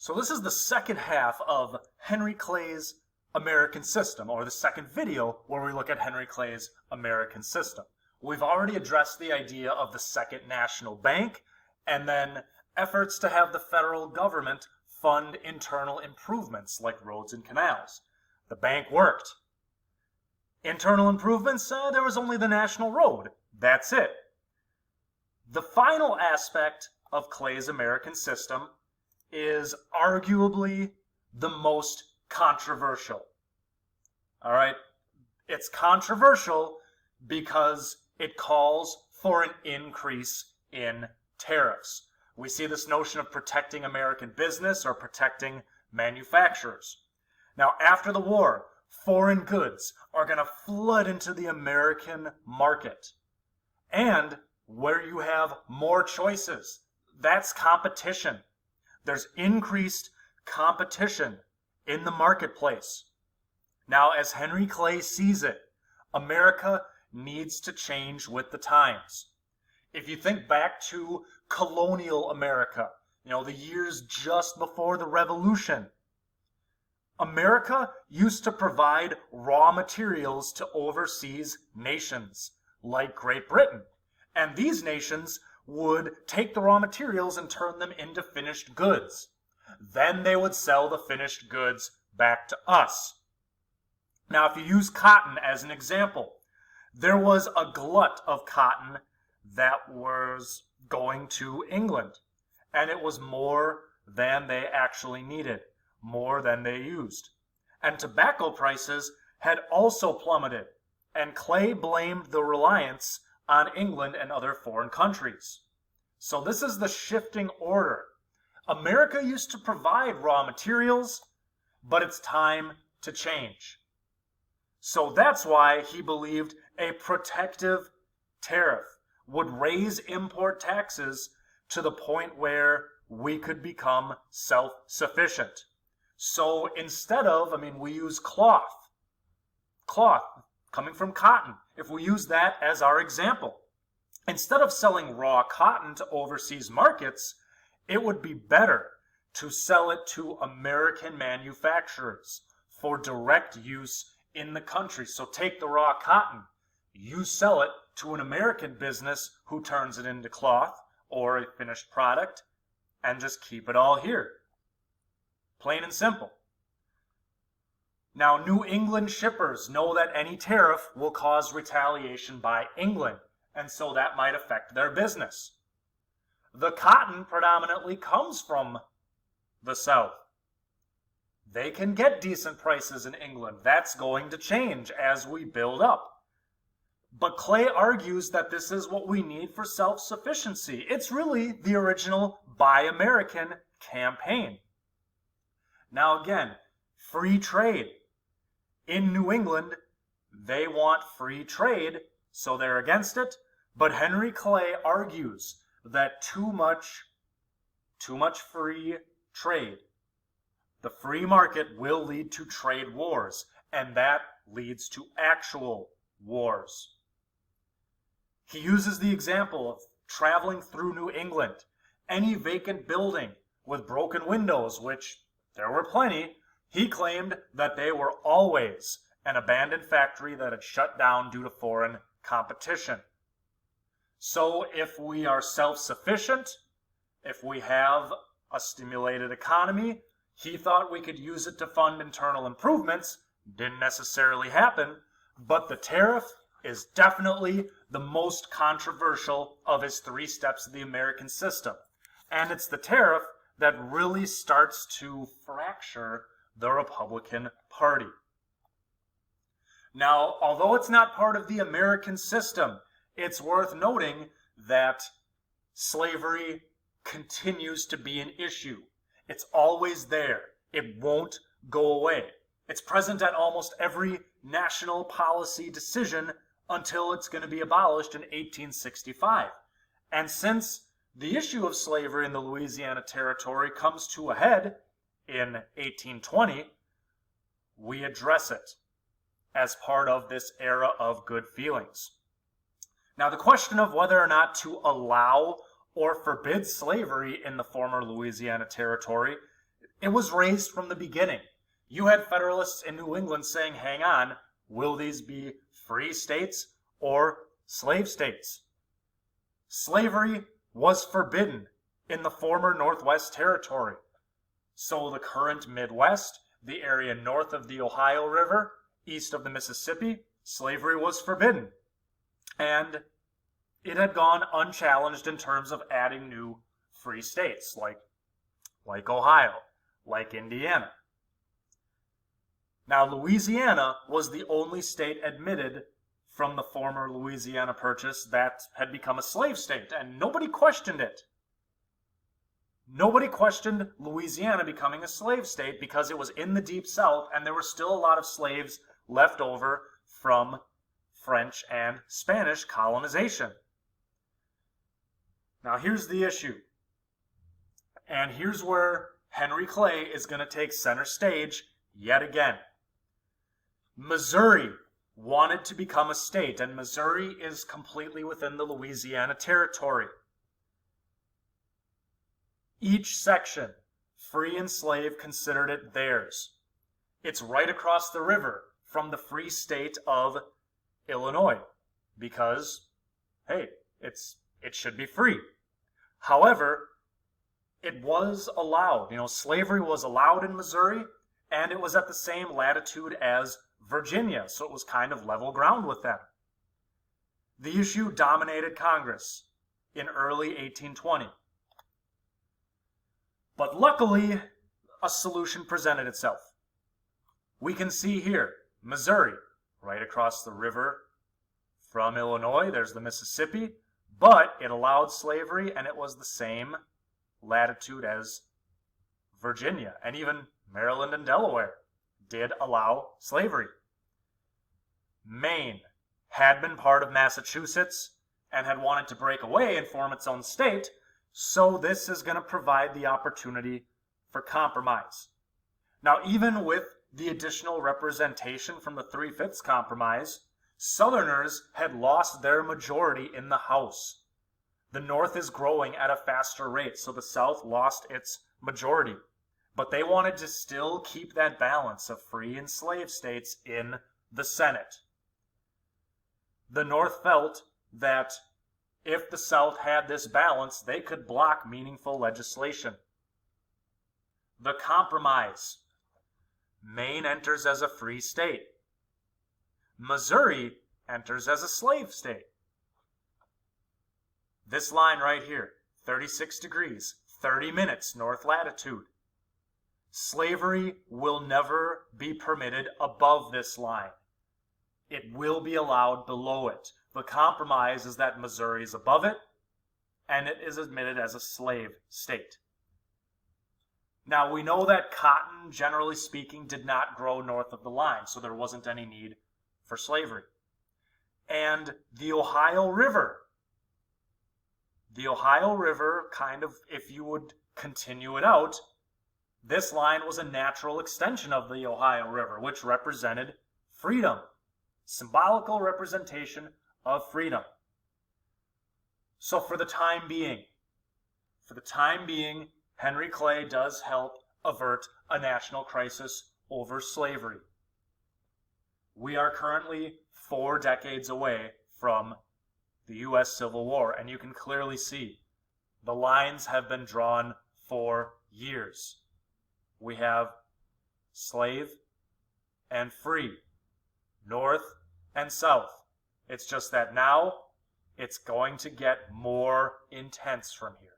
So this is the second half of Henry Clay's American System, or the second video where we look at Henry Clay's American System. We've already addressed the idea of the Second National Bank, and then efforts to have the federal government fund internal improvements like roads and canals. The bank worked. Internal improvements, there was only the national road. That's it. The final aspect of Clay's American System is arguably the most controversial. All right? It's controversial because it calls for an increase in tariffs. We see this notion of protecting American business or protecting manufacturers. Now, after the war, foreign goods are going to flood into the American market. And where you have more choices, that's competition. There's increased competition in the marketplace. Now, as Henry Clay sees it, America needs to change with the times. If you think back to colonial America, the years just before the Revolution, America used to provide raw materials to overseas nations like Great Britain. And these nations would take the raw materials and turn them into finished goods. Then they would sell the finished goods back to us. Now, if you use cotton as an example, there was a glut of cotton that was going to England, and it was more than they actually needed, more than they used. And tobacco prices had also plummeted, and Clay blamed the reliance on England and other foreign countries. So this is the shifting order. America used to provide raw materials, but it's time to change. So that's why he believed a protective tariff would raise import taxes to the point where we could become self-sufficient. So instead of, we use cloth coming from cotton. If we use that as our example, instead of selling raw cotton to overseas markets, it would be better to sell it to American manufacturers for direct use in the country. So take the raw cotton, you sell it to an American business who turns it into cloth or a finished product, and just keep it all here. Plain and simple. Now, New England shippers know that any tariff will cause retaliation by England, and so that might affect their business. The cotton predominantly comes from the South. They can get decent prices in England. That's going to change as we build up. But Clay argues that this is what we need for self-sufficiency. It's really the original Buy American campaign. Now again, free trade. In New England, they want free trade, so they're against it. But Henry Clay argues that too much free trade, the free market will lead to trade wars, and that leads to actual wars. He uses the example of traveling through New England. Any vacant building with broken windows, which there were plenty, he claimed that they were always an abandoned factory that had shut down due to foreign competition. So if we are self-sufficient, if we have a stimulated economy, he thought we could use it to fund internal improvements. Didn't necessarily happen, but the tariff is definitely the most controversial of his 3 steps of the American system. And it's the tariff that really starts to fracture the Republican Party. Now, although it's not part of the American system, it's worth noting that slavery continues to be an issue. It's always there. It won't go away. It's present at almost every national policy decision until it's going to be abolished in 1865. And since the issue of slavery in the Louisiana Territory comes to a head in 1820, we address it as part of this era of good feelings. Now, the question of whether or not to allow or forbid slavery in the former Louisiana Territory It was raised from the beginning. You had Federalists in New England saying, hang on, will these be free states or slave states? Slavery was forbidden in the former Northwest Territory. So the current Midwest, the area north of the Ohio River, east of the Mississippi, slavery was forbidden. And it had gone unchallenged in terms of adding new free states like Ohio, like Indiana. Now, Louisiana was the only state admitted from the former Louisiana Purchase that had become a slave state, and nobody questioned it. Nobody questioned Louisiana becoming a slave state because it was in the Deep South and there were still a lot of slaves left over from French and Spanish colonization. Now here's the issue. And here's where Henry Clay is going to take center stage yet again. Missouri wanted to become a state, and Missouri is completely within the Louisiana Territory. Each section, free and slave, considered it theirs. It's right across the river from the free state of Illinois because, hey, it should be free. However, it was allowed. Slavery was allowed in Missouri, and it was at the same latitude as Virginia, so it was kind of level ground with them. The issue dominated Congress in early 1820. But luckily, a solution presented itself. We can see here, Missouri, right across the river from Illinois. There's the Mississippi, but it allowed slavery, and it was the same latitude as Virginia, and even Maryland and Delaware did allow slavery. Maine had been part of Massachusetts and had wanted to break away and form its own state, so this is going to provide the opportunity for compromise. Now, even with the additional representation from the 3/5 compromise, Southerners had lost their majority in the House. The North is growing at a faster rate, so the South lost its majority. But they wanted to still keep that balance of free and slave states in the Senate. The North felt that if the South had this balance, they could block meaningful legislation. The compromise. Maine enters as a free state. Missouri enters as a slave state. This line right here, 36 degrees, 30 minutes north latitude. Slavery will never be permitted above this line. It will be allowed below it. The compromise is that Missouri is above it, and it is admitted as a slave state. Now, we know that cotton, generally speaking, did not grow north of the line, so there wasn't any need for slavery. And the Ohio River, kind of, if you would continue it out, this line was a natural extension of the Ohio River, which represented freedom, symbolical representation of freedom. So for the time being, Henry Clay does help avert a national crisis over slavery. We are currently 4 decades away from the U.S. Civil War, and you can clearly see the lines have been drawn for years. We have slave and free, north and south. It's just that now it's going to get more intense from here.